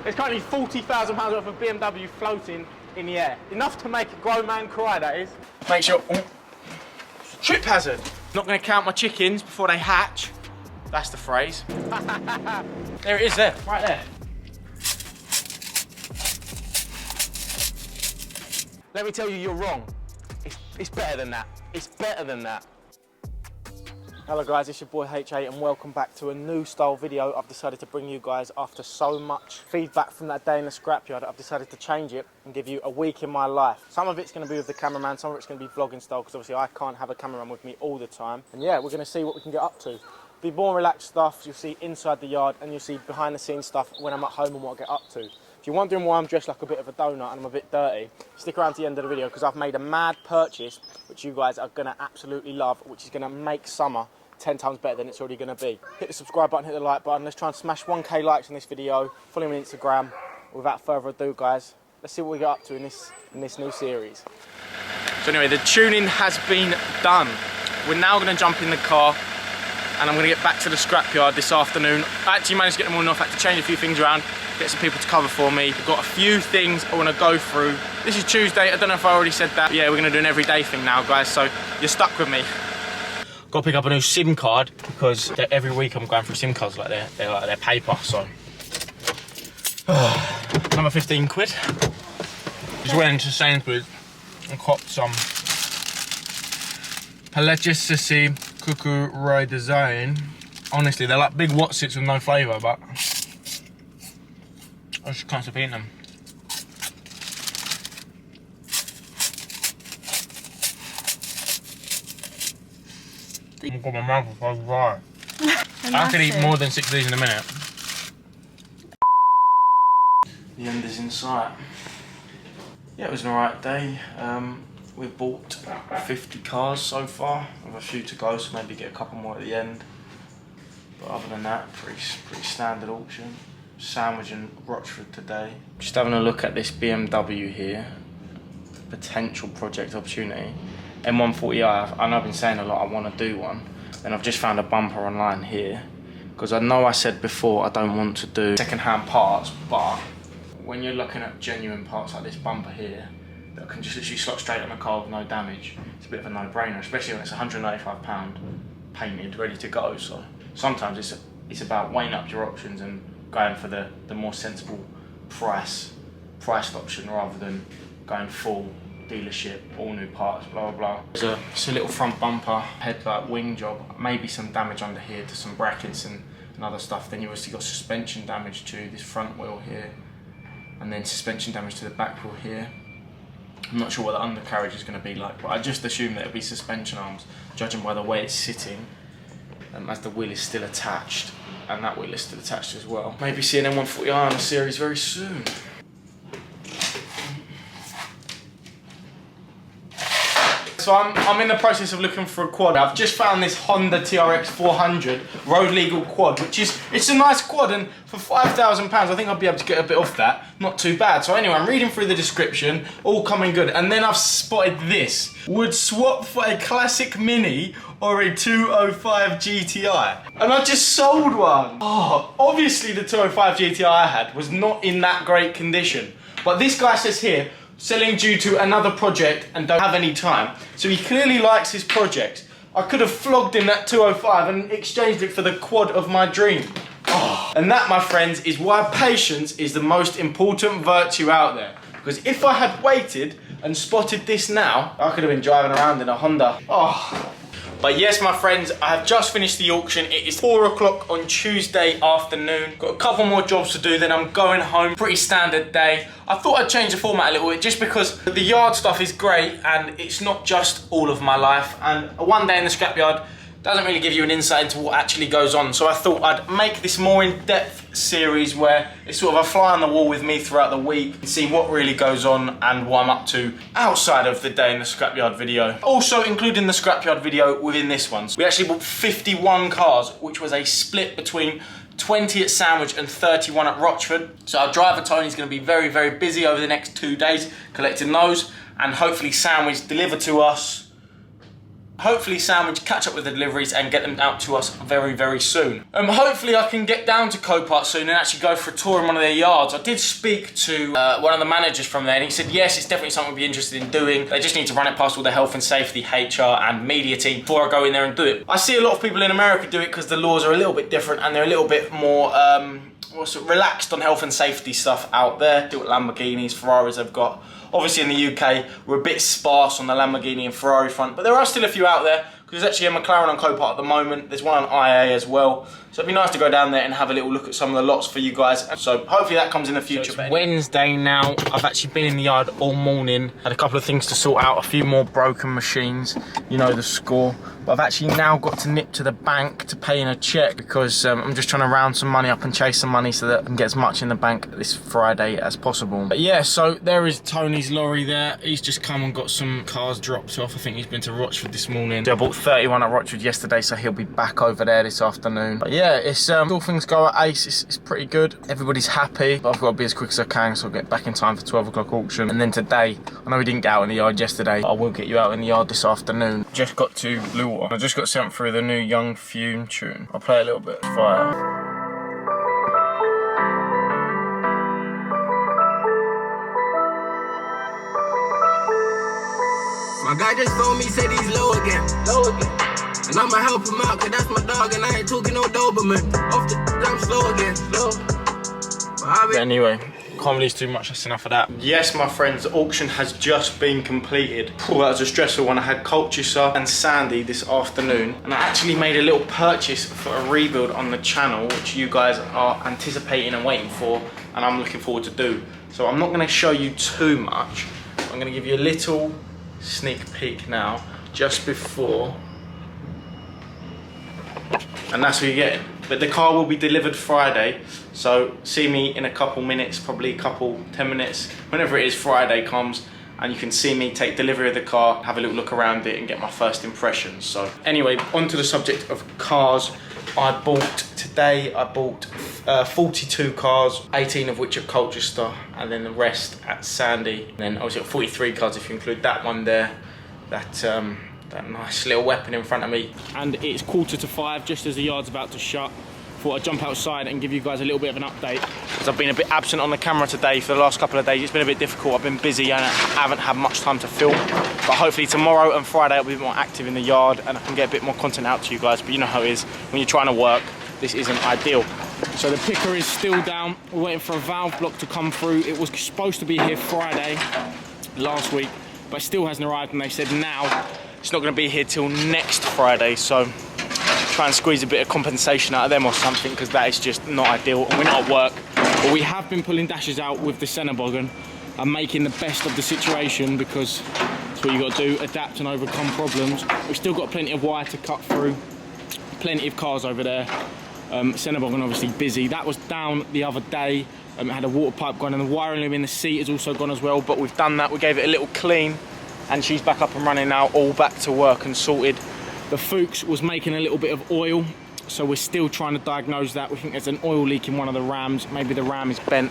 There's currently £40,000 worth of BMW floating in the air. Enough to make a grown man cry, that is. Make sure... Oh, trip hazard. Not going to count my chickens before they hatch. That's the phrase. There it is there, right there. Let me tell you, you're wrong. It's better than that. It's better than that. Hello guys, it's your boy H8 and welcome back to a new style video. I've decided to bring you guys after so much feedback from that day in the scrapyard. I've decided to change it and give you a week in my life. Some of it's going to be with the cameraman, some of it's going to be vlogging style because obviously I can't have a cameraman with me all the time. And yeah, we're going to see what we can get up to. Be more relaxed stuff, you'll see inside the yard and you'll see behind the scenes stuff when I'm at home and what I get up to. If you're wondering why I'm dressed like a bit of a donut and I'm a bit dirty, stick around to the end of the video because I've made a mad purchase which you guys are going to absolutely love, which is going to make summer 10 times better than it's already going to be. Hit the subscribe button, hit the like button. Let's try and smash 1k likes on this video. Follow me on Instagram. Without further ado, guys, let's see what we get up to in this new series. So anyway, the tuning has been done. We're now going to jump in the car and I'm going to get back to the scrapyard this afternoon. I actually managed to get them all enough. I had to change a few things around, get some people to cover for me. I've got a few things I want to go through. This is Tuesday. I don't know if I already said that. Yeah, we're going to do an everyday thing now, guys, so you're stuck with me. Got to pick up a new SIM card because every week I'm going through SIM cards like they're paper, so. Another 15 quid. Just went into Sainsbury's and copped some Palette Cuckoo Roy Design. Honestly, they're like big Watsits with no flavour, but I just can't stop eating them. I've got my mouth so dry. I could eat more than 6 of these in a minute. The end is in sight. Yeah, it was an alright day. We've bought 50 cars so far. I have a few to go, so maybe get a couple more at the end. But other than that, pretty standard auction. Sandwich in Rochford today. Just having a look at this BMW here. Potential project opportunity. M140i, I know I've been saying a lot I want to do one, and I've just found a bumper online here because I know I said before I don't want to do second-hand parts, but when you're looking at genuine parts like this bumper here that can just literally slot straight on a car with no damage, it's a bit of a no-brainer, especially when it's £195 painted, ready to go. So sometimes it's about weighing up your options and going for the more sensible priced option rather than going full dealership, all new parts, blah blah blah. It's a little front bumper, headlight, wing job, maybe some damage under here to some brackets and other stuff. Then you obviously got suspension damage to this front wheel here, and then suspension damage to the back wheel here. I'm not sure what the undercarriage is going to be like, but I just assume that it'll be suspension arms, judging by the way it's sitting, as the wheel is still attached, and that wheel is still attached as well. Maybe see an M140i on a series very soon. So I'm in the process of looking for a quad. I've just found this Honda TRX 400 road legal quad, it's a nice quad, and for £5,000 I think I'll be able to get a bit off that. Not too bad. So anyway, I'm reading through the description, all coming good, and then I've spotted this. Would swap for a classic Mini or a 205 GTI. And I just sold one. Oh, obviously the 205 GTI I had was not in that great condition. But this guy says here, selling due to another project and don't have any time. So he clearly likes his project. I could have flogged him that 205 and exchanged it for the quad of my dream. Oh. And that, my friends, is why patience is the most important virtue out there. Because if I had waited and spotted this now, I could have been driving around in a Honda. Oh. But yes, my friends, I have just finished the auction. It is 4 o'clock on Tuesday afternoon. Got a couple more jobs to do, then I'm going home. Pretty standard day. I thought I'd change the format a little bit just because the yard stuff is great and it's not just all of my life. And one day in the scrapyard doesn't really give you an insight into what actually goes on. So I thought I'd make this more in-depth series where it's sort of a fly on the wall with me throughout the week and see what really goes on and what I'm up to outside of the day in the scrapyard video. Also including the scrapyard video within this one. So we actually bought 51 cars, which was a split between 20 at Sandwich and 31 at Rochford. So our driver Tony's going to be very, very busy over the next 2 days collecting those, and hopefully Sandwich deliver to us hopefully sandwich, catch up with the deliveries and get them out to us very, very soon. Hopefully I can get down to Copart soon and actually go for a tour in one of their yards. I did speak to one of the managers from there and he said, yes, it's definitely something we'd be interested in doing. They just need to run it past all the health and safety, HR and media team before I go in there and do it. I see a lot of people in America do it because the laws are a little bit different and they're a little bit more relaxed on health and safety stuff out there. Do what Lamborghinis, Ferraris have got. Obviously in the UK, we're a bit sparse on the Lamborghini and Ferrari front, but there are still a few out there. There's actually a McLaren on Copart at the moment. There's one on IA as well. So it'd be nice to go down there and have a little look at some of the lots for you guys. So hopefully that comes in the future. So it's Wednesday now. I've actually been in the yard all morning. Had a couple of things to sort out, a few more broken machines. You know the score. But I've actually now got to nip to the bank to pay in a cheque because I'm just trying to round some money up and chase some money so that I can get as much in the bank this Friday as possible. But yeah, so there is Tony's lorry there. He's just come and got some cars dropped off. I think he's been to Rochford this morning. So I bought 31 at Rochford yesterday, so he'll be back over there this afternoon. But yeah, it's all things go at Ace. It's pretty good. Everybody's happy. But I've got to be as quick as I can, so I'll get back in time for 12 o'clock auction. And then today, I know we didn't get out in the yard yesterday, but I will get you out in the yard this afternoon. Just got to Blue Water. I just got sent through the new Young Fume tune. I'll play a little bit. Fire. My guy just phoned me, said he's low again. And I'ma help him out, cause that's my dog, and I ain't talking no Doberman. Off the I'm slow again, slow. But anyway, can't release too much, that's enough of that. Yes, my friends, the auction has just been completed. That was a stressful one. I had Colchester and Sandy this afternoon, and I actually made a little purchase for a rebuild on the channel, which you guys are anticipating and waiting for, and I'm looking forward to do. So I'm not gonna show you too much. I'm gonna give you a little sneak peek now, just before, and that's what you're getting. But the car will be delivered Friday, so see me in a couple minutes, probably 10 minutes, whenever it is Friday comes, and you can see me take delivery of the car, have a little look around it and get my first impressions. So anyway, onto the subject of cars. I bought 42 cars, 18 of which at Colchester, and then the rest at Sandy. And then obviously 43 cars if you include that one there, that nice little weapon in front of me. And it's 4:45, just as the yard's about to shut. Thought I'd jump outside and give you guys a little bit of an update, because I've been a bit absent on the camera today for the last couple of days. It's been a bit difficult. I've been busy and I haven't had much time to film. But hopefully tomorrow and Friday I'll be a bit more active in the yard and I can get a bit more content out to you guys. But you know how it is when you're trying to work. This isn't ideal. So the picker is still down. We're waiting for a valve block to come through. It was supposed to be here Friday last week, but it still hasn't arrived, and they said now it's not going to be here till next Friday. So try and squeeze a bit of compensation out of them or something, because that is just not ideal and we're not at work. But we have been pulling dashes out with the Cenoboggan and making the best of the situation, because that's what you got to do, adapt and overcome problems. We've still got plenty of wire to cut through, plenty of cars over there. Cenoboggan obviously busy. That was down the other day. It had a water pipe gone, and the wiring loom in the seat has also gone as well, but we've done that. We gave it a little clean and she's back up and running now, all back to work and sorted. The Fuchs was making a little bit of oil, so we're still trying to diagnose that. We think there's an oil leak in one of the rams. Maybe the ram is bent,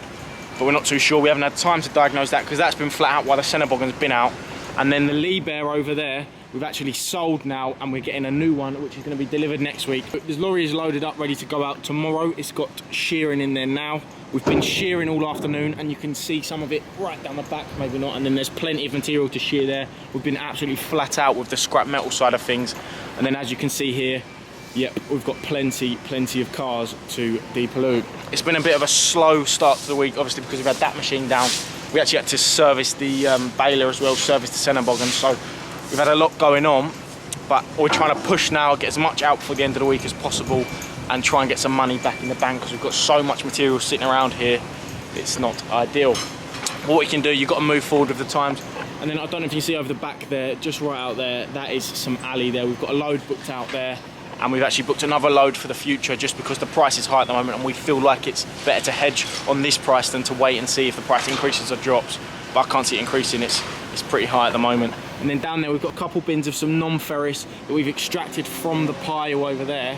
but we're not too sure. We haven't had time to diagnose that because that's been flat out while the Cenoboggan's been out. And then the Lee Bear over there, we've actually sold now, and we're getting a new one, which is going to be delivered next week. This lorry is loaded up, ready to go out tomorrow. It's got shearing in there now. We've been shearing all afternoon, and you can see some of it right down the back, maybe not, and then there's plenty of material to shear there. We've been absolutely flat out with the scrap metal side of things. And then as you can see here, yep, we've got plenty of cars to depollute. It's been a bit of a slow start to the week, obviously, because we've had that machine down. We actually had to service the baler as well, service the Cenoboggan, so we've had a lot going on, but we're trying to push now, get as much out for the end of the week as possible, and try and get some money back in the bank, because we've got so much material sitting around here, it's not ideal. What you can do, you've got to move forward with the times. And then I don't know if you see over the back there, just right out there, that is some alley there. We've got a load booked out there, and we've actually booked another load for the future, just because the price is high at the moment and we feel like it's better to hedge on this price than to wait and see if the price increases or drops. But I can't see it increasing, it's pretty high at the moment. And then down there we've got a couple bins of some non-ferrous that we've extracted from the pile over there,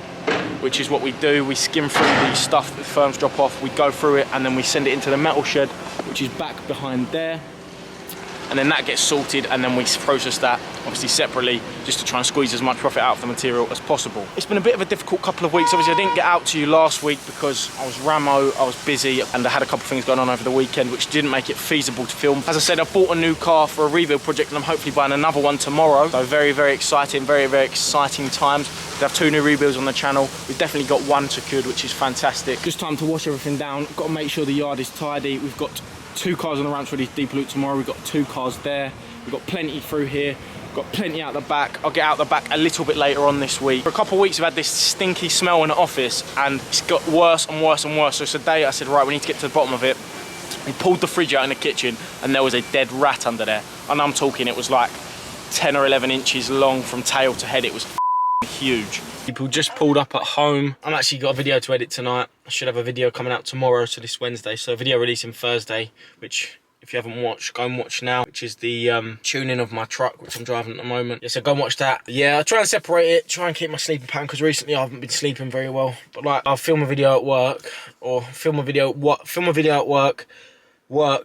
which is what we do. We skim through the stuff that the firms drop off, we go through it, and then we send it into the metal shed, which is back behind there. And then that gets sorted, and then we process that obviously separately, just to try and squeeze as much profit out of the material as possible. It's been a bit of a difficult couple of weeks. Obviously I didn't get out to you last week because I was Ramo, I was busy, and I had a couple of things going on over the weekend which didn't make it feasible to film. As I said, I've bought a new car for a rebuild project and I'm hopefully buying another one tomorrow. So very, very exciting, very, very exciting times. We have 2 new rebuilds on the channel. We've definitely got 1 secured, which is fantastic. Just time to wash everything down. Got to make sure the yard is tidy. We've got 2 cars on the ramps ready to depollute tomorrow. We've got 2 cars there. We've got plenty through here. Got plenty out the back. I'll get out the back a little bit later on this week. For a couple of weeks, we've had this stinky smell in the office and it's got worse and worse and worse. So today I said, right, we need to get to the bottom of it. We pulled the fridge out in the kitchen and there was a dead rat under there. And I'm talking, it was like 10 or 11 inches long from tail to head. It was huge. People just pulled up at home. I'm actually got a video to edit tonight. I should have a video coming out tomorrow, so this Wednesday. So a video releasing Thursday, which if you haven't watched, go and watch now, which is the tuning of my truck, which I'm driving at the moment. Yeah, so go and watch that. Yeah, I'll try and separate it, try and keep my sleeping pattern, because recently I haven't been sleeping very well. But like, I'll film a video at work, or film a video at work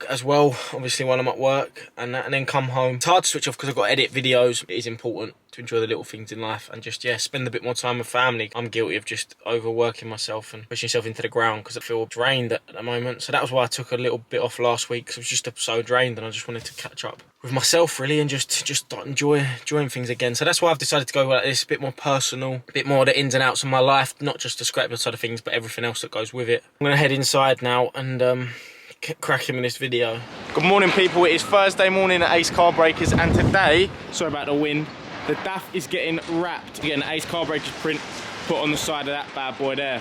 as well, obviously when I'm at work, and then come home. It's hard to switch off because I've got to edit videos. It is important to enjoy the little things in life and just, yeah, spend a bit more time with family. I'm guilty of just overworking myself and pushing myself into the ground because I feel drained at the moment. So that was why I took a little bit off last week, because I was just so drained and I just wanted to catch up with myself really and just enjoying things again. So that's why I've decided to go like this, a bit more personal, a bit more of the ins and outs of my life, not just the scrapyard side of things, but everything else that goes with it. I'm gonna head inside now and cracking in this video. Good morning people, it is Thursday morning at Ace Car Breakers, and today, sorry about the wind, the DAF is getting wrapped. Getting an Ace Car Breakers print put on the side of that bad boy there.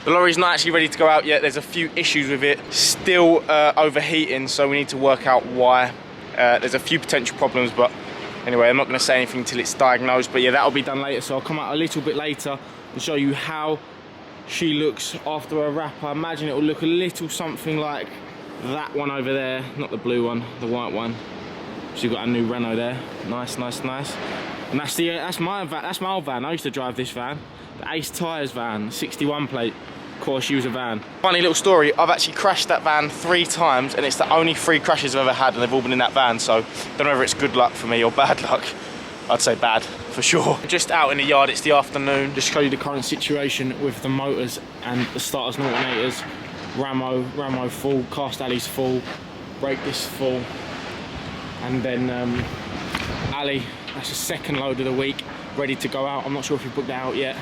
The lorry's not actually ready to go out yet. There's a few issues with it, still overheating, so we need to work out why. There's a few potential problems, but anyway, I'm not going to say anything until it's diagnosed, but yeah, that'll be done later. So I'll come out a little bit later and show you how she looks after a wrap. I imagine it will look a little something like that one over there, not the blue one, the white one. So you've got a new Renault there, nice, nice, nice. And that's my van, that's my old van. I used to drive this van, the Ace Tyres van, 61 plate. Of course, use a van. Funny little story, I've actually crashed that van 3 times, and it's the only 3 crashes I've ever had, and they've all been in that van. So don't know whether it's good luck for me or bad luck. I'd say bad for sure. Just out in the yard, it's the afternoon. Just show you the current situation with the motors and the starters and alternators. Ramo full, cast alley's full, brake disc full, and then alley, that's the second load of the week, ready to go out. I'm not sure if we booked that out yet.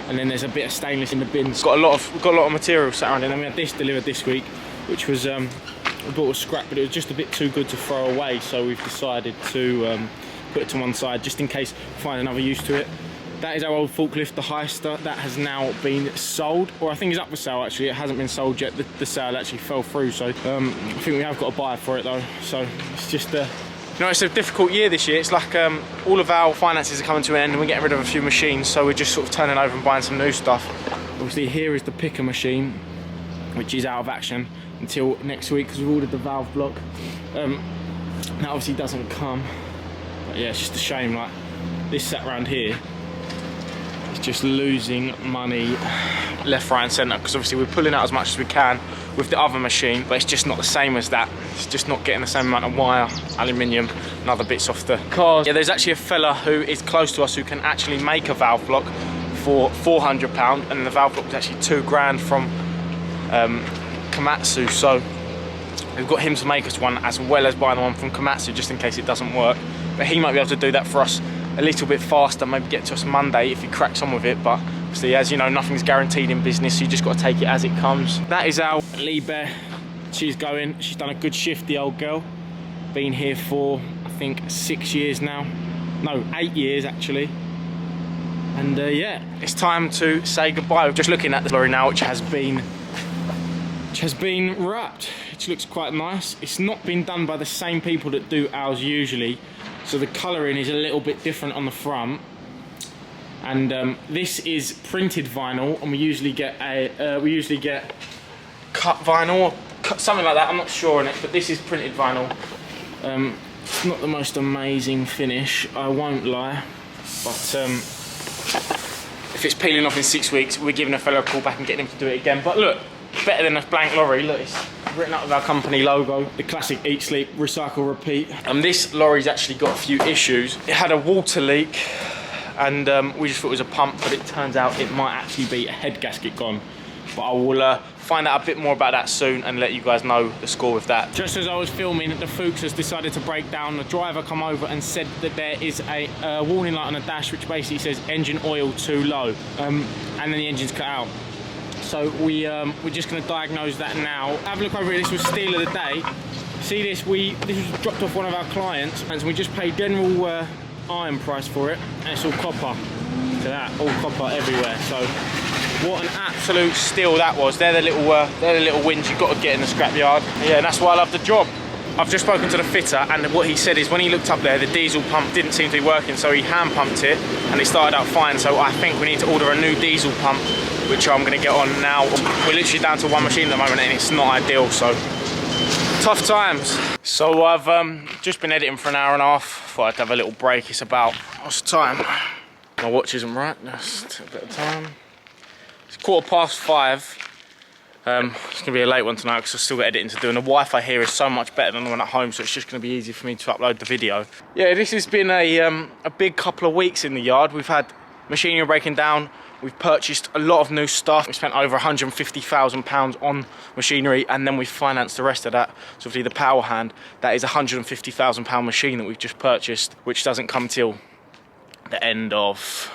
And then there's a bit of stainless in the bins. We've got a lot of material sat around, and then we had this delivered this week, which was we bought a scrap, but it was just a bit too good to throw away, so we've decided to put it to one side just in case we find another use to it. That is our old forklift, the Heister. That has now been sold, or I think it's up for sale actually. It hasn't been sold yet. The sale actually fell through, so I think we have got a buyer for it though. So it's just, you know, it's a difficult year this year. It's like all of our finances are coming to an end and we're getting rid of a few machines, so we're just sort of turning over and buying some new stuff. Obviously here is the picker machine, which is out of action until next week because we've ordered the valve block. That obviously doesn't come, but yeah, it's just a shame. Like this sat around here, just losing money left, right and centre, because obviously we're pulling out as much as we can with the other machine, but it's just not the same as that. It's just not getting the same amount of wire, aluminium and other bits off the cars. Yeah, there's actually a fella who is close to us who can actually make a valve block for £400, and the valve block is actually £2 from Komatsu, so we've got him to make us one as well as buying the one from Komatsu just in case it doesn't work. But he might be able to do that for us a little bit faster, maybe get to us Monday if he cracks on with it. But obviously, as you know, nothing's guaranteed in business, so you just got to take it as it comes. That is our Liebe. She's going, she's done a good shift, the old girl. Been here for, I think, 6 years now. No, 8 years actually. And yeah, it's time to say goodbye. We're just looking at the lorry now, which has been wrapped. It looks quite nice. It's not been done by the same people that do ours usually, so the colouring is a little bit different on the front. And this is printed vinyl, and we usually get cut vinyl or something like that. I'm not sure on it, but this is printed vinyl. It's not the most amazing finish, I won't lie, but if it's peeling off in 6 weeks, we're giving a fellow a call back and getting him to do it again. But look, better than a blank lorry. Look, it's written up with our company logo, the classic eat, sleep, recycle, repeat. And this lorry's actually got a few issues. It had a water leak, and we just thought it was a pump, but it turns out it might actually be a head gasket gone. But I will find out a bit more about that soon and let you guys know the score with that. Just as I was filming, the Fuchs has decided to break down. The driver come over and said that there is a warning light on the dash which basically says engine oil too low, and then the engine's cut out. So we're just going to diagnose that now. Have a look over here. This was steal of the day. See this? This was dropped off one of our clients, and we just paid general iron price for it, and it's all copper. To that, all copper everywhere. So what an absolute steal that was. They're the little wins you've got to get in the scrapyard. Yeah, and that's why I love the job. I've just spoken to the fitter, and what he said is when he looked up there, the diesel pump didn't seem to be working, so he hand pumped it, and it started out fine. So I think we need to order a new diesel pump, which I'm going to get on now. We're literally down to one machine at the moment, and it's not ideal, so tough times. So I've just been editing for an hour and a half. Thought I'd have a little break. It's about, what's the time? My watch isn't right, just a bit of time. It's 5:15. It's going to be a late one tonight because I've still got editing to do, and the Wi-Fi here is so much better than the one at home, so it's just going to be easy for me to upload the video. Yeah, this has been a big couple of weeks in the yard. We've had machinery breaking down. We've purchased a lot of new stuff. We spent over £150,000 on machinery, and then we financed the rest of that. So obviously the power hand, that is a £150,000 machine that we've just purchased, which doesn't come till the end of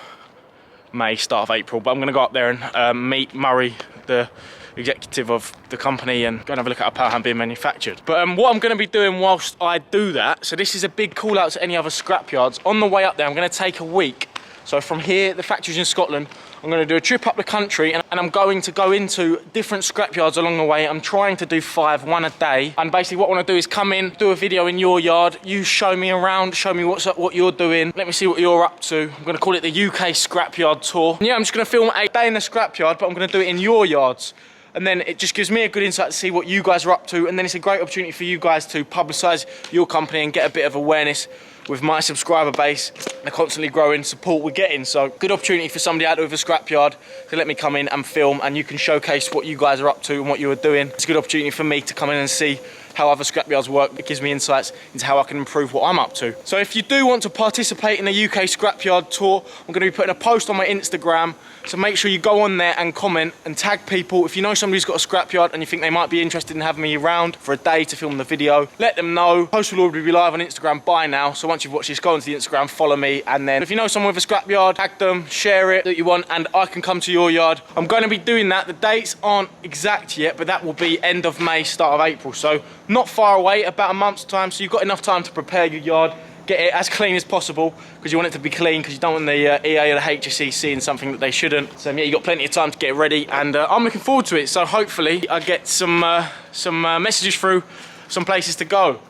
May, start of April. But I'm going to go up there and meet Murray, the executive of the company, and go and have a look at our power hand being manufactured. But what I'm going to be doing whilst I do that, so this is a big call out to any other scrapyards. On the way up there, I'm going to take a week. So from here, the factory's in Scotland, I'm going to do a trip up the country, and I'm going to go into different scrapyards along the way. I'm trying to do 5, one a day. And basically what I want to do is come in, do a video in your yard, you show me around, show me what you're doing, let me see what you're up to. I'm going to call it the UK Scrapyard Tour. And yeah, I'm just going to film a day in the scrapyard, but I'm going to do it in your yards. And then it just gives me a good insight to see what you guys are up to, and then it's a great opportunity for you guys to publicise your company and get a bit of awareness with my subscriber base, the constantly growing support we're getting. So good opportunity for somebody out with a scrapyard to let me come in and film, and you can showcase what you guys are up to and what you are doing. It's a good opportunity for me to come in and see how other scrapyards work. It gives me insights into how I can improve what I'm up to. So if you do want to participate in the UK Scrapyard Tour, I'm going to be putting a post on my Instagram, so make sure you go on there and comment and tag people. If you know somebody who's got a scrapyard and you think they might be interested in having me around for a day to film the video, let them know. Post will already be live on Instagram by now, so once you've watched this, go onto the Instagram, follow me, and then if you know someone with a scrapyard, tag them, share it that you want, and I can come to your yard. I'm going to be doing that. The dates aren't exact yet, but that will be end of May, start of April, so not far away, about a month's time, so you've got enough time to prepare your yard, get it as clean as possible, because you want it to be clean, because you don't want the EA or the HSE seeing something that they shouldn't. So yeah, you've got plenty of time to get ready, and I'm looking forward to it. So hopefully I get some messages through, some places to go.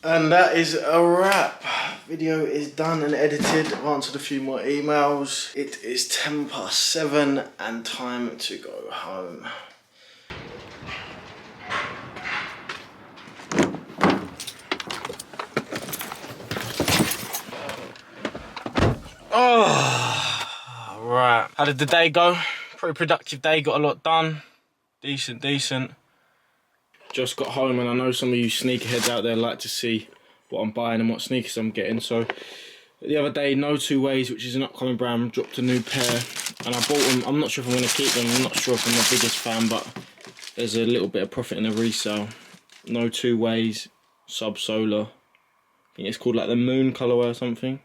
And that is a wrap. Video is done and edited. I've answered a few more emails. It is 7:10 and time to go home. Oh, right. How did the day go? Pretty productive day, got a lot done. Decent. Just got home, and I know some of you sneakerheads out there like to see what I'm buying and what sneakers I'm getting. So the other day, No Two Ways, which is an upcoming brand, dropped a new pair, and I bought them. I'm not sure if I'm going to keep them. I'm not sure if I'm the biggest fan, but there's a little bit of profit in the resale. No Two Ways, Sub-Solar. I think it's called like the Moon colourway or something.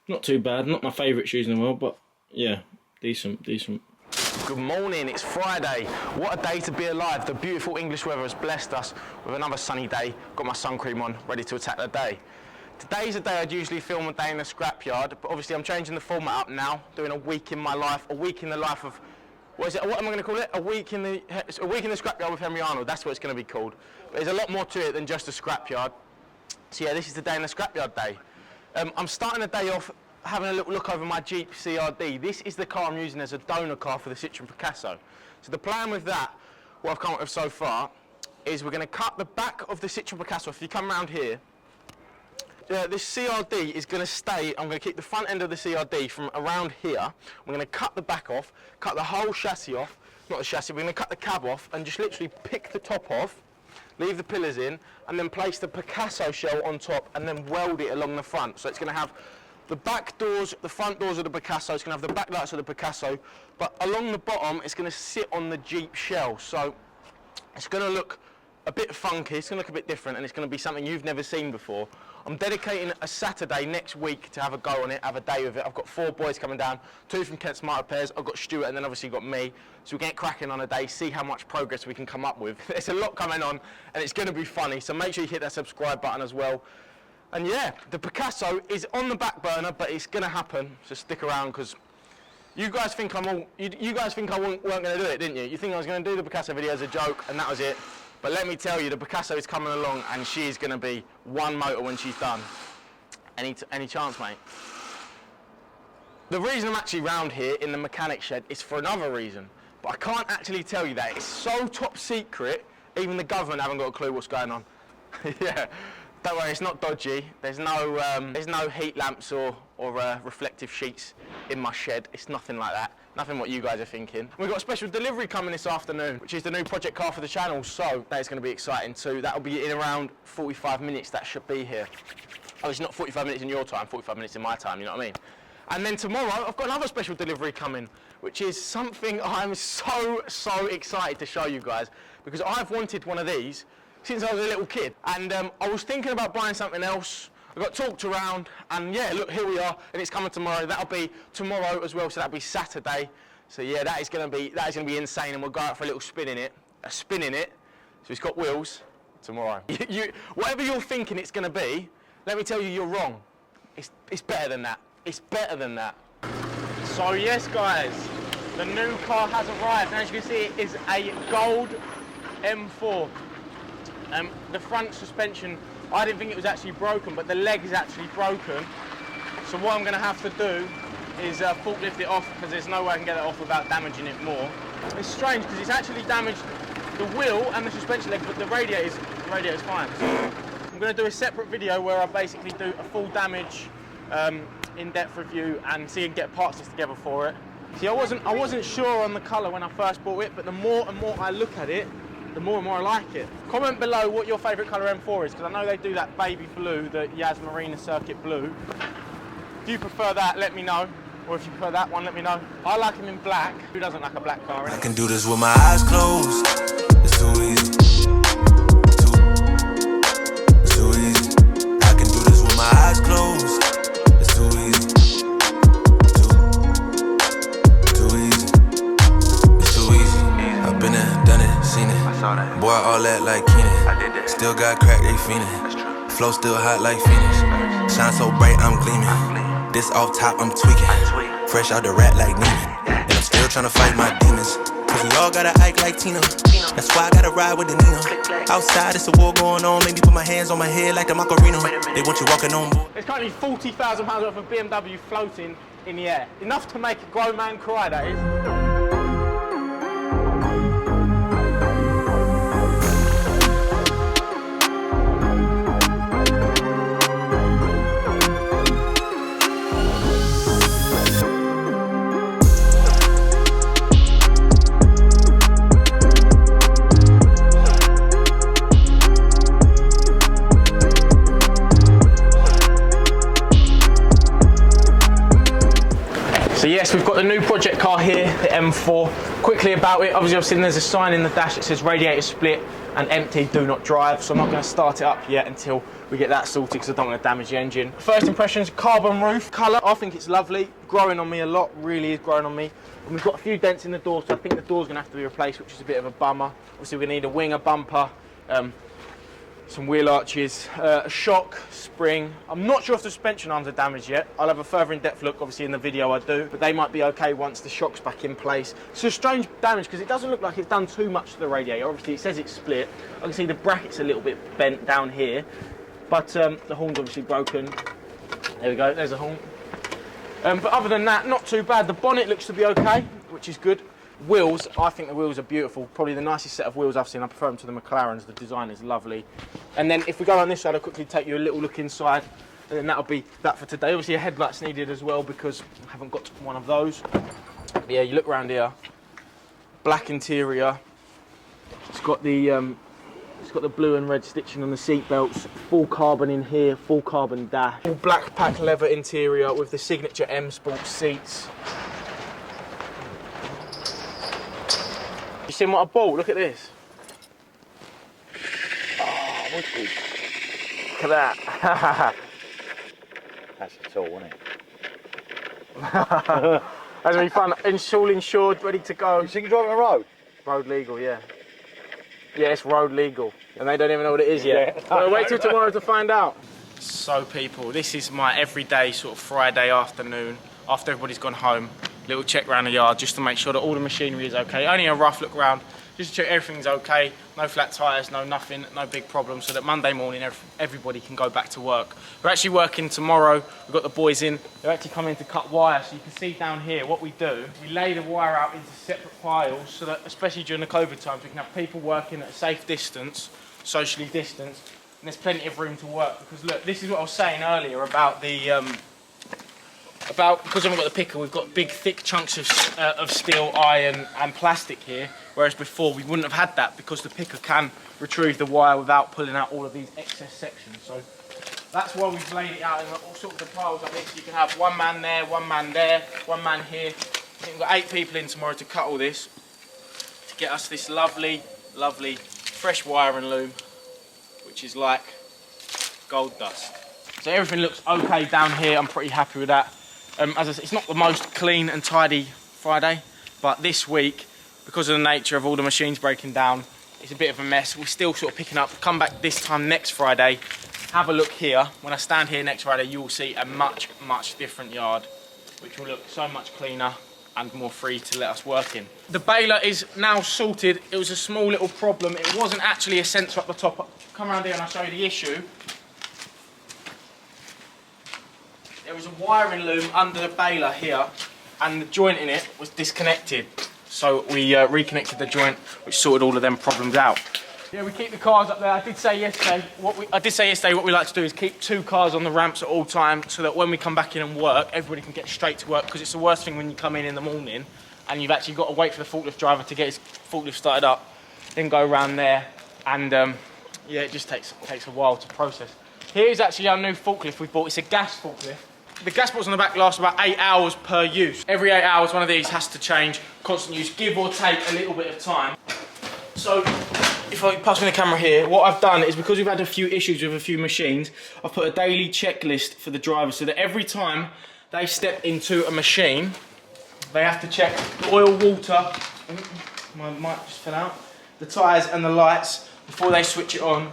Not too bad, not my favourite shoes in the world, but yeah, decent. Good morning, it's Friday. What a day to be alive. The beautiful English weather has blessed us with another sunny day. Got my sun cream on, ready to attack the day. Today's a day I'd usually film a day in the scrapyard, but obviously I'm changing the format up now, doing a week in my life, a week in the life of, what am I going to call it? A week in the scrapyard with Henry Arnold, that's what it's going to be called. But there's a lot more to it than just a scrapyard. So yeah, this is the day in the scrapyard day. I'm starting the day off having a little look over my Jeep CRD. This is the car I'm using as a donor car for the Citroen Picasso. So the plan with that, what I've come up with so far, is we're going to cut the back of the Citroen Picasso. If you come around here, this CRD is going to stay, I'm going to keep the front end of the CRD from around here. We're going to cut the back off, cut the whole chassis off, not the chassis, we're going to cut the cab off and just literally pick the top off, leave the pillars in, and then place the Picasso shell on top and then weld it along the front. So it's going to have the back doors, the front doors of the Picasso, it's going to have the back lights of the Picasso, but along the bottom it's going to sit on the Jeep shell. So it's going to look a bit funky, it's going to look a bit different, and it's going to be something you've never seen before. I'm dedicating a Saturday next week to have a go on it, have a day with it. I've got 4 boys coming down, 2 from Kent Smart Repairs, I've got Stuart, and then obviously got me. So we'll get cracking on a day, see how much progress we can come up with. There's a lot coming on, and it's going to be funny, so make sure you hit that subscribe button as well. And yeah, the Picasso is on the back burner, but it's going to happen, so stick around, because you guys think I weren't going to do it, didn't you? You think I was going to do the Picasso video as a joke, and that was it. But let me tell you, the Picasso is coming along, and she's going to be one motor when she's done. Any chance, mate? The reason I'm actually round here in the mechanic shed is for another reason, but I can't actually tell you that. It's so top secret, even the government haven't got a clue what's going on. Yeah, don't worry, it's not dodgy. There's no heat lamps or reflective sheets in my shed. It's nothing like that. Nothing what you guys are thinking. We've got a special delivery coming this afternoon, which is the new project car for the channel, so that is going to be exciting too. That'll be in around 45 minutes, that should be here. Oh, it's not 45 minutes in your time, 45 minutes in my time, you know what I mean? And then tomorrow, I've got another special delivery coming, which is something I'm so excited to show you guys, because I've wanted one of these since I was a little kid. And I was thinking about buying something else. I got talked around, and yeah, look, here we are, and it's coming tomorrow. That'll be tomorrow as well, so that'll be Saturday. So yeah, that is gonna be insane, and we'll go out for a little spin in it. So it's got wheels tomorrow. Whatever you're thinking it's gonna be, let me tell you, you're wrong. It's better than that. It's better than that. So yes, guys, the new car has arrived, and as you can see, it is a gold M4. The front suspension, I didn't think it was actually broken, but the leg is actually broken. So what I'm going to have to do is forklift it off, because there's no way I can get it off without damaging it more. It's strange because it's actually damaged the wheel and the suspension leg, but the radiator is fine. So I'm going to do a separate video where I basically do a full damage in-depth review and see and get parts list together for it. See, I wasn't sure on the colour when I first bought it, but the more and more I look at it, the more and more I like it. Comment below what your favourite colour M4 is, because I know they do that baby blue, the Yas Marina Circuit blue. If you prefer that, let me know. Or if you prefer that one, let me know. I like them in black. Who doesn't like a black car? I can do this with my eyes closed. It's too easy. It's too easy. I can do this with my eyes closed. It's too easy. Too easy. It's too easy. I've been there, done it, seen it. Boy, all that like Keenan. Still got crack, they fiendin'. Flow still hot like Phoenix. Shine so bright, I'm gleaming. This off top, I'm tweaking. Fresh out the rat like Neiman. And I'm still tryna fight my demons. Cause we all gotta act like Tina. That's why I gotta ride with the Nina. Outside, it's a war going on. Maybe put my hands on my head like the Macarena. They want you walking on board. There's currently £40,000 worth of BMW floating in the air. Enough to make a grown man cry, that is. So yes, we've got the new project car here, the M4. Quickly about it, obviously I've seen there's a sign in the dash that says radiator split and empty, do not drive. So I'm not going to start it up yet until we get that sorted, because I don't want to damage the engine. First impressions, carbon roof. Colour, I think it's lovely. Growing on me a lot, really is growing on me. And we've got a few dents in the door, so I think the door's going to have to be replaced, which is a bit of a bummer. Obviously we need a wing, a bumper, some wheel arches, a shock, spring. I'm not sure if the suspension arms are damaged yet. I'll have a further in-depth look, obviously in the video I do, but they might be okay once the shock's back in place. It's a strange damage because it doesn't look like it's done too much to the radiator. Obviously it says it's split. I can see the bracket's a little bit bent down here, but the horn's obviously broken. There we go, there's a horn. But other than that, not too bad. The bonnet looks to be okay, which is good. Wheels, I think the wheels are beautiful. Probably the nicest set of wheels I've seen. I prefer them to the McLarens. The design is lovely. And then if we go on this side, I'll quickly take you a little look inside. And then that'll be that for today. Obviously a headlight's needed as well because I haven't got one of those. But yeah, you look around here. black interior. It's got the blue and red stitching on the seat belts. Full carbon in here, full carbon dash. All black pack leather interior with the signature M Sport seats. You seen what I bought? Look at this. Oh, wicked. Look at that. That's a tool, isn't it? That's gonna be fun. All insured, ready to go. So you can drive on the road? Road legal, yeah. Yeah, it's road legal. And they don't even know what it is yet. So wait till tomorrow to find out. So people, this is my everyday sort of Friday afternoon, after everybody's gone home. Little check around the yard just to make sure that all the machinery is okay. Only a rough look around, just to check everything's okay. No flat tyres, no nothing, no big problems, so that Monday morning everybody can go back to work. We're actually working tomorrow. We've got the boys in. They're actually coming to cut wire, so you can see down here what we do. We lay the wire out into separate piles so that, especially during the COVID times, we can have people working at a safe distance, socially distanced, and there's plenty of room to work. Because look, this is what I was saying earlier about the because we haven't got the picker, we've got big thick chunks of steel, iron and plastic here, whereas before we wouldn't have had that because the picker can retrieve the wire without pulling out all of these excess sections. So that's why we've laid it out in all sorts of piles like this. You can have one man there, one man there, one man here. I think we've got 8 people in tomorrow to cut all this, to get us this lovely, lovely fresh wire and loom, which is like gold dust. So everything looks okay down here. I'm pretty happy with that. As I said, it's not the most clean and tidy Friday, but this week, because of the nature of all the machines breaking down, it's a bit of a mess. We're still sort of picking up. Come back this time next Friday, have a look here. When I stand here next Friday, you will see a much, much different yard, which will look so much cleaner and more free to let us work in. The baler is now sorted. It was a small little problem. It wasn't actually a sensor up the top. Come around here and I'll show you the issue. There was a wiring loom under the baler here, and the joint in it was disconnected. So we reconnected the joint, which sorted all of them problems out. Yeah, we keep the cars up there. I did say yesterday what we like to do is keep 2 cars on the ramps at all times, so that when we come back in and work, everybody can get straight to work. Because it's the worst thing when you come in the morning and you've actually got to wait for the forklift driver to get his forklift started up, then go around there, and yeah, it just takes a while to process. Here's actually our new forklift we bought. It's a gas forklift. The gas box on the back lasts about 8 hours per use. Every 8 hours, one of these has to change. Constant use, give or take a little bit of time. So, if I pass me the camera here, what I've done is, because we've had a few issues with a few machines, I've put a daily checklist for the driver so that every time they step into a machine, they have to check the oil, water, my mic just fell out, the tyres and the lights before they switch it on,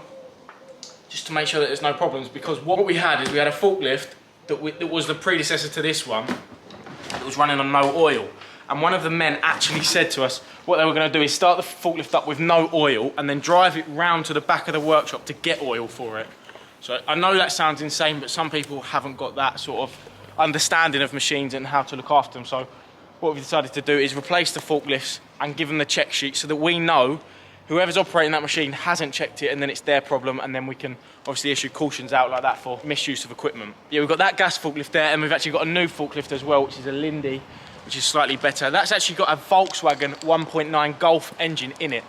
just to make sure that there's no problems. Because what we had is we had a forklift that was the predecessor to this one, that was running on no oil. And one of the men actually said to us, what they were going to do is start the forklift up with no oil and then drive it round to the back of the workshop to get oil for it. So I know that sounds insane, but some people haven't got that sort of understanding of machines and how to look after them. So what we've decided to do is replace the forklifts and give them the check sheet so that we know whoever's operating that machine hasn't checked it, and then it's their problem, and then we can obviously issue cautions out like that for misuse of equipment. Yeah, we've got that gas forklift there, and we've actually got a new forklift as well, which is a Lindy, which is slightly better. That's actually got a Volkswagen 1.9 Golf engine in it.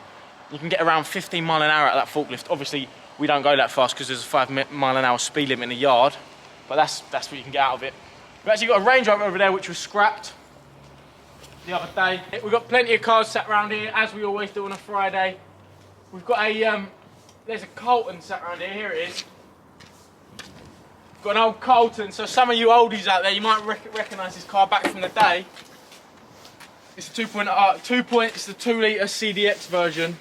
You can get around 15 mile an hour out of that forklift. Obviously, we don't go that fast because there's a 5 mile an hour speed limit in the yard, but that's what you can get out of it. We've actually got a Range Rover over there, which was scrapped the other day. We've got plenty of cars sat around here, as we always do on a Friday. We've got a, there's a Colton sat around here, here it is. Got an old Colton, so some of you oldies out there, you might recognise this car back from the day. It's a 2.0, it's the 2 litre CDX version.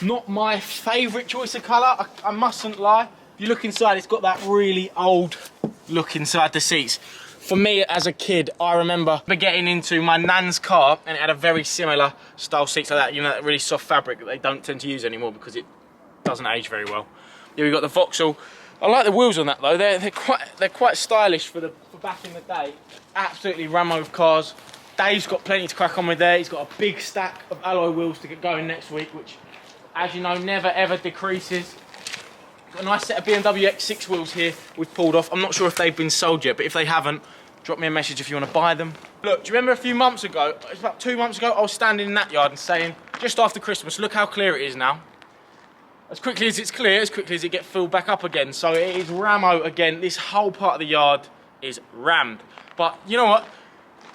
Not my favourite choice of colour, I mustn't lie. If you look inside, it's got that really old look inside the seats. For me, as a kid, I remember getting into my nan's car and it had a very similar style seats like that, you know, that really soft fabric that they don't tend to use anymore because it doesn't age very well. Here we've got the Vauxhall. I like the wheels on that though, they're quite stylish for back in the day. Absolutely rammo of cars. Dave's got plenty to crack on with there. He's got a big stack of alloy wheels to get going next week, which, as you know, never ever decreases. Got a nice set of BMW X6 wheels here we've pulled off. I'm not sure if they've been sold yet, but if they haven't, Drop me a message if you want to buy them. Look, do you remember a few months ago, it's about 2 months ago, I was standing in that yard and saying, just after Christmas, look how clear it is now. As quickly as it's clear, as quickly as it gets filled back up again. So it is rammo again. This whole part of the yard is rammed. But you know what?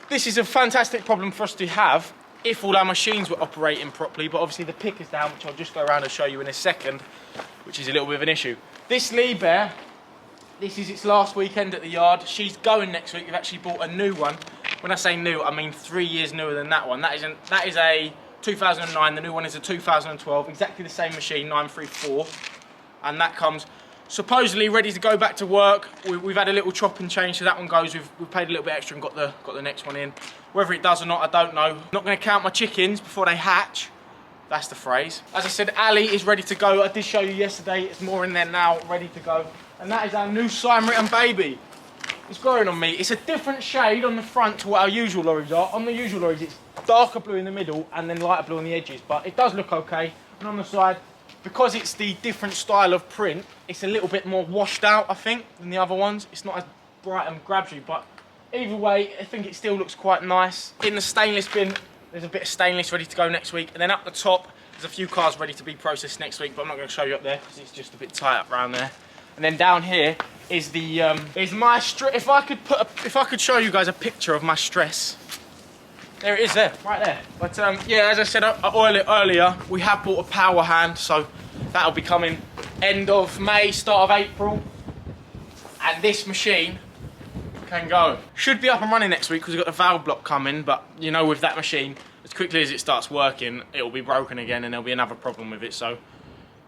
This is a fantastic problem for us to have if all our machines were operating properly. But obviously the pick is down, which I'll just go around and show you in a second, which is a little bit of an issue. This Lee Bear, this is its last weekend at the yard. She's going next week. We've actually bought a new one. When I say new, I mean 3 years newer than that one. That is a 2009, the new one is a 2012, exactly the same machine, 934, and that comes supposedly ready to go back to work. We've had a little chop and change, so that one goes. We've paid a little bit extra and got the next one in. Whether it does or not, I don't know. Not going to count my chickens before they hatch. That's the phrase. As I said, Ali is ready to go. I did show you yesterday. It's more in there now, ready to go. And that is our new sign-written baby. It's growing on me. It's a different shade on the front to what our usual lorries are. On the usual lorries, it's darker blue in the middle and then lighter blue on the edges, but it does look okay. And on the side, because it's the different style of print, it's a little bit more washed out, I think, than the other ones. It's not as bright and grabs you, but either way, I think it still looks quite nice. In the stainless bin, there's a bit of stainless ready to go next week, and then up the top, there's a few cars ready to be processed next week, but I'm not going to show you up there because it's just a bit tight up around there. And then down here is the is my stress. If I could show you guys a picture of my stress, there it is, there, right there. But yeah, as I said earlier, we have bought a power hand, so that'll be coming end of May, start of April, and this machine can go. Should be up and running next week because we've got the valve block coming, but you know, with that machine, as quickly as it starts working, it'll be broken again, and there'll be another problem with it. So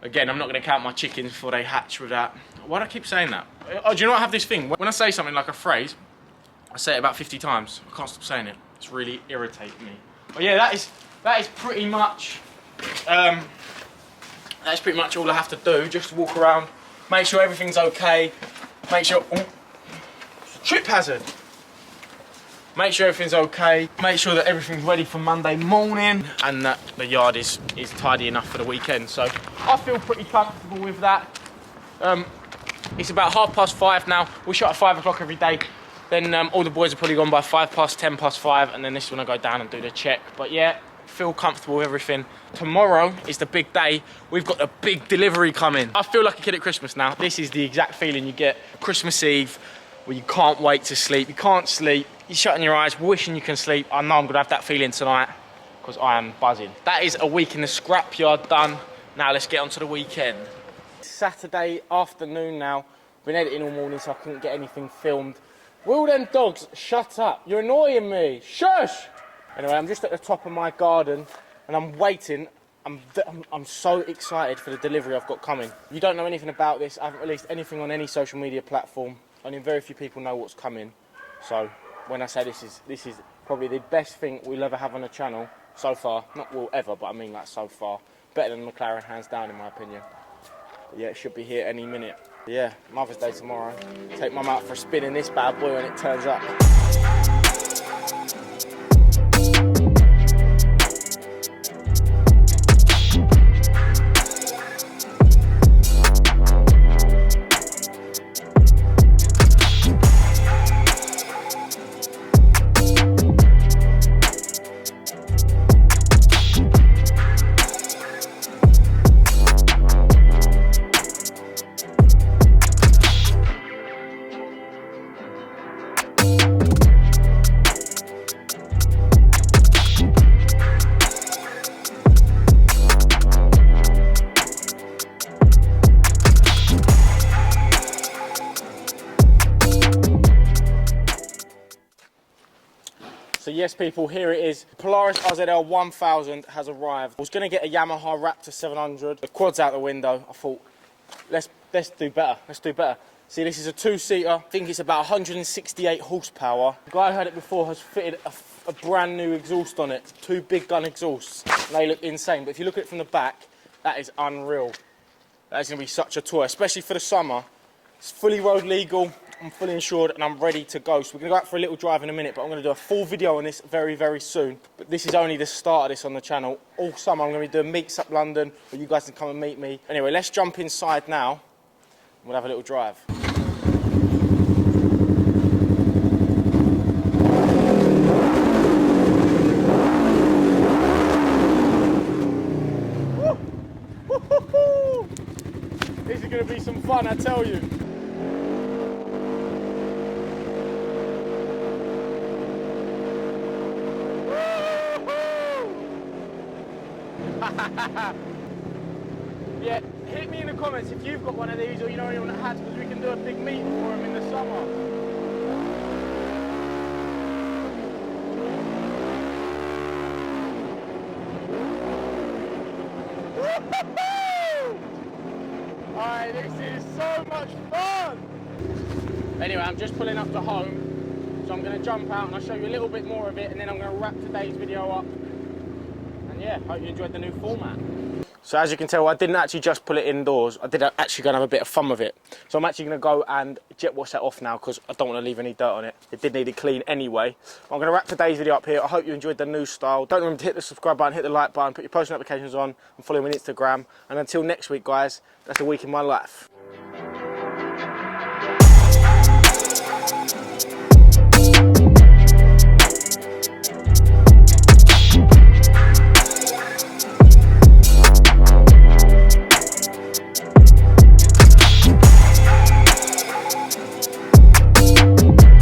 again, I'm not going to count my chickens before they hatch with that. Why do I keep saying that? Oh, do you know what I have this thing? When I say something like a phrase, I say it about 50 times. I can't stop saying it. It's really irritating me. But yeah, that is pretty much that's pretty much all I have to do. Just walk around, make sure everything's okay, make sure trip hazard. Make sure everything's okay. Make sure that everything's ready for Monday morning, and that the yard is tidy enough for the weekend. So I feel pretty comfortable with that. It's about 5:30 now. We shot at 5 o'clock every day. Then all the boys are probably gone by 5 past, 10 past 5, and then this is when I go down and do the check. But yeah, feel comfortable with everything. Tomorrow is the big day. We've got a big delivery coming. I feel like a kid at Christmas now. This is the exact feeling you get Christmas Eve, where you can't wait to sleep. You can't sleep. You're shutting your eyes, wishing you can sleep. I know I'm gonna have that feeling tonight, because I am buzzing. That is a week in the scrapyard done. Now let's get on to the weekend. Saturday afternoon now. Been editing all morning, so I couldn't get anything filmed. Will them dogs shut up? You're annoying me. Shush! Anyway, I'm just at the top of my garden and I'm waiting. I'm so excited for the delivery I've got coming. If you don't know anything about this, I haven't released anything on any social media platform. Only very few people know what's coming. So when I say this is probably the best thing we'll ever have on the channel so far. Not will ever, but I mean like so far. Better than McLaren, hands down, in my opinion. But yeah, it should be here any minute. Yeah, Mother's Day tomorrow. Take Mum out for a spin in this bad boy when it turns up. So yes people, here it is. Polaris RZL 1000 has arrived. I was going to get a Yamaha Raptor 700. The quad's out the window. I thought, let's do better. Let's do better. See, this is a two-seater. I think it's about 168 horsepower. The guy who had it before has fitted a brand new exhaust on it. 2 big gun exhausts. They look insane. But if you look at it from the back, that is unreal. That is going to be such a toy, especially for the summer. It's fully road legal. I'm fully insured and I'm ready to go. So we're going to go out for a little drive in a minute, but I'm going to do a full video on this very, very soon. But this is only the start of this on the channel. All summer I'm going to be doing meets up London where you guys can come and meet me. Anyway, let's jump inside now and we'll have a little drive. This is going to be some fun, I tell you. Yeah, hit me in the comments if you've got one of these or you know anyone that has, because we can do a big meeting for them in the summer. Alright, this is so much fun! Anyway, I'm just pulling up to home, so I'm going to jump out and I'll show you a little bit more of it, and then I'm going to wrap today's video up. And yeah, hope you enjoyed the new format. So as you can tell, I didn't actually just pull it indoors. I did actually go and have a bit of fun with it. So I'm actually going to go and jet wash that off now because I don't want to leave any dirt on it. It did need it clean anyway. I'm going to wrap today's video up here. I hope you enjoyed the new style. Don't remember to hit the subscribe button, hit the like button, put your post notifications on, and follow me on Instagram. And until next week, guys, that's a week in my life.